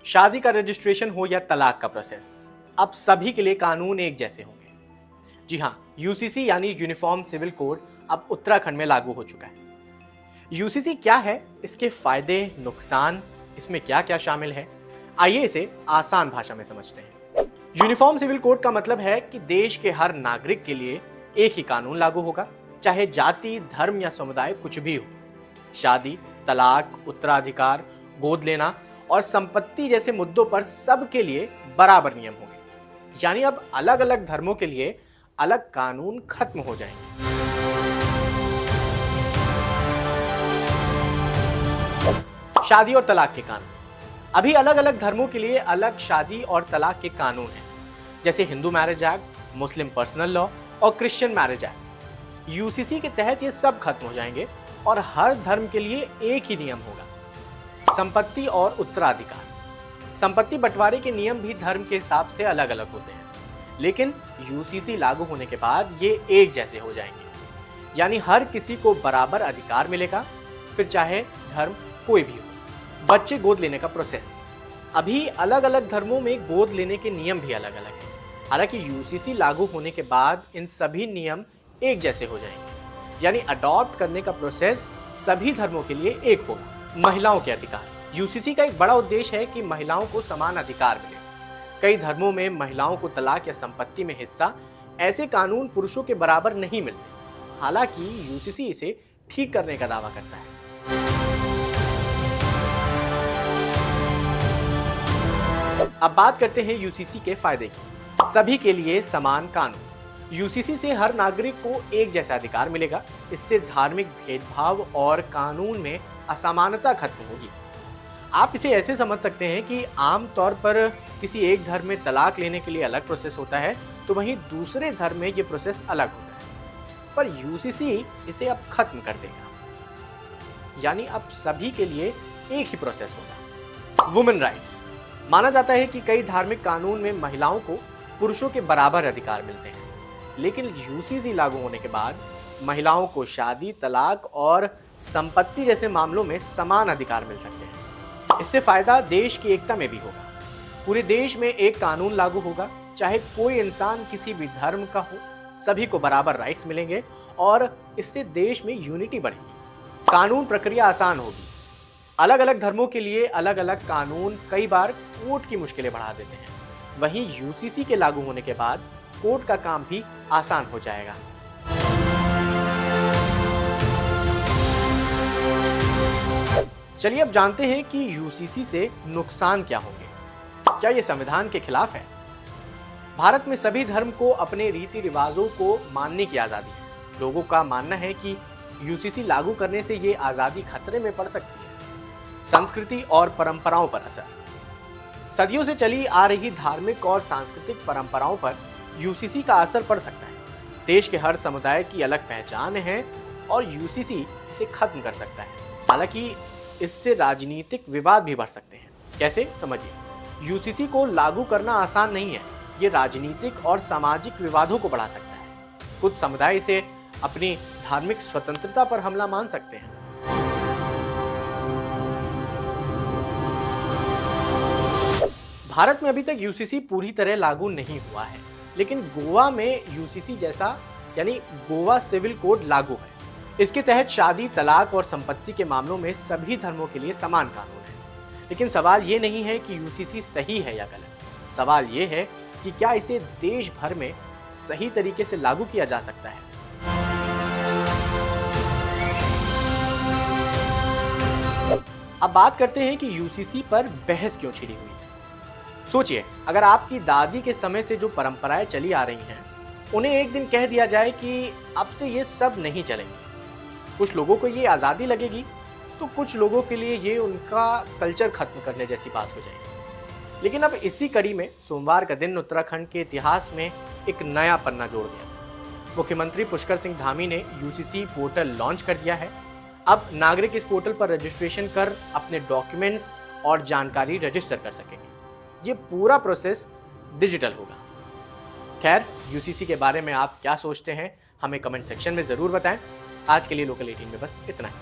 शादी का रजिस्ट्रेशन हो या तलाक का प्रोसेस, अब सभी के लिए कानून एक जैसे होंगे। जी हाँ, यूसीसी यानी यूनिफॉर्म सिविल कोड अब उत्तराखंड में लागू हो चुका है। यूसीसी क्या है, इसके फायदे नुकसान, इसमें क्या क्या शामिल है, आइए इसे आसान भाषा में समझते हैं। यूनिफॉर्म सिविल कोड का मतलब है कि देश के हर नागरिक के लिए एक ही कानून लागू होगा, चाहे जाति, धर्म या समुदाय कुछ भी हो। शादी, तलाक, उत्तराधिकार, गोद लेना और संपत्ति जैसे मुद्दों पर सबके लिए बराबर नियम होंगे। यानी अब अलग अलग धर्मों के लिए अलग कानून खत्म हो जाएंगे। शादी और तलाक के कानून, अभी अलग अलग धर्मों के लिए अलग शादी और तलाक के कानून हैं, जैसे हिंदू मैरिज एक्ट, मुस्लिम पर्सनल लॉ और क्रिश्चियन मैरिज एक्ट। यूसीसी के तहत ये सब खत्म हो जाएंगे और हर धर्म के लिए एक ही नियम होगा। संपत्ति और उत्तराधिकार, संपत्ति बंटवारे के नियम भी धर्म के हिसाब से अलग अलग होते हैं, लेकिन यूसीसी लागू होने के बाद ये एक जैसे हो जाएंगे। यानी हर किसी को बराबर अधिकार मिलेगा, फिर चाहे धर्म कोई भी हो। बच्चे गोद लेने का प्रोसेस, अभी अलग अलग धर्मों में गोद लेने के नियम भी अलग अलग हैं। हालांकि यूसीसी लागू होने के बाद इन सभी नियम एक जैसे हो जाएंगे, यानी अडॉप्ट करने का प्रोसेस सभी धर्मों के लिए एक होगा। महिलाओं के अधिकार, यूसीसी का एक बड़ा उद्देश्य है कि महिलाओं को समान अधिकार मिले। कई धर्मों में महिलाओं को तलाक या संपत्ति में हिस्सा, ऐसे कानून पुरुषों के बराबर नहीं मिलते। हालांकि यूसीसी इसे ठीक करने का दावा करता है। अब बात करते हैं यूसीसी के फायदे की। सभी के लिए समान कानून, यूसीसी से हर नागरिक को एक जैसा अधिकार मिलेगा। इससे धार्मिक भेदभाव और कानून में असमानता खत्म होगी। आप इसे ऐसे समझ सकते हैं कि आम तौर पर किसी एक धर्म में तलाक लेने के लिए अलग प्रोसेस होता है, तो वहीं दूसरे धर्म में ये प्रोसेस अलग होता है। पर यूसीसी इसे अब खत्म कर देगा, यानी अब सभी के लिए एक ही प्रोसेस होगा। वुमेन राइट्स, माना जाता है कि कई धार्मिक कानून में महिलाओं को पुरुषों के बराबर अधिकार मिलते हैं, लेकिन यूसीसी लागू होने के बाद महिलाओं को शादी, तलाक और संपत्ति जैसे मामलों में समान अधिकार मिल सकते हैं। इससे फायदा देश की एकता में भी होगा। पूरे देश में एक कानून लागू होगा, चाहे कोई इंसान किसी भी धर्म का हो, सभी को बराबर राइट्स मिलेंगे और इससे देश में यूनिटी बढ़ेगी। कानून प्रक्रिया आसान होगी। अलग अलग धर्मों के लिए अलग अलग कानून कई बार कोर्ट की मुश्किलें बढ़ा देते हैं। वहीं यूसीसी के लागू होने के बाद कोर्ट का काम भी आसान हो जाएगा। चलिए अब जानते हैं कि यूसीसी से नुकसान क्या होंगे। क्या ये संविधान के खिलाफ है? भारत में सभी धर्म को अपने रीति रिवाजों को मानने की आजादी है। लोगों का मानना है कि यूसीसी लागू करने से ये आजादी खतरे में पड़ सकती है। संस्कृति और परंपराओं पर असर, सदियों से चली आ रही धार्मिक और सांस्कृतिक परंपराओं पर यूसीसी का असर पड़ सकता है। देश के हर समुदाय की अलग पहचान है और यूसीसी इसे खत्म कर सकता है। हालांकि इससे राजनीतिक विवाद भी बढ़ सकते हैं। कैसे, समझिए। यूसीसी को लागू करना आसान नहीं है। ये राजनीतिक और सामाजिक विवादों को बढ़ा सकता है। कुछ समुदाय इसे अपनी धार्मिक स्वतंत्रता पर हमला मान सकते हैं। भारत में अभी तक यूसीसी पूरी तरह लागू नहीं हुआ है, लेकिन गोवा में यूसीसी जैसा यानी गोवा सिविल कोड लागू है। इसके तहत शादी, तलाक और संपत्ति के मामलों में सभी धर्मों के लिए समान कानून है। लेकिन सवाल ये नहीं है कि यूसीसी सही है या गलत। सवाल ये है कि क्या इसे देश भर में सही तरीके से लागू किया जा सकता है। अब बात करते हैं कि यूसीसी पर बहस क्यों छिड़ी हुई है। सोचिए, अगर आपकी दादी के समय से जो परंपराएं चली आ रही हैं, उन्हें एक दिन कह दिया जाए कि अब से ये सब नहीं चलेंगे। कुछ लोगों को ये आज़ादी लगेगी, तो कुछ लोगों के लिए ये उनका कल्चर खत्म करने जैसी बात हो जाएगी। लेकिन अब इसी कड़ी में सोमवार का दिन उत्तराखंड के इतिहास में एक नया पन्ना जोड़ गया। मुख्यमंत्री पुष्कर सिंह धामी ने यूसीसी पोर्टल लॉन्च कर दिया है। अब नागरिक इस पोर्टल पर रजिस्ट्रेशन कर अपने डॉक्यूमेंट्स और जानकारी रजिस्टर कर सकेंगे। ये पूरा प्रोसेस डिजिटल होगा। खैर, यूसीसी के बारे में आप क्या सोचते हैं, हमें कमेंट सेक्शन में ज़रूर बताएं। आज के लिए लोकल 18 में बस इतना ही।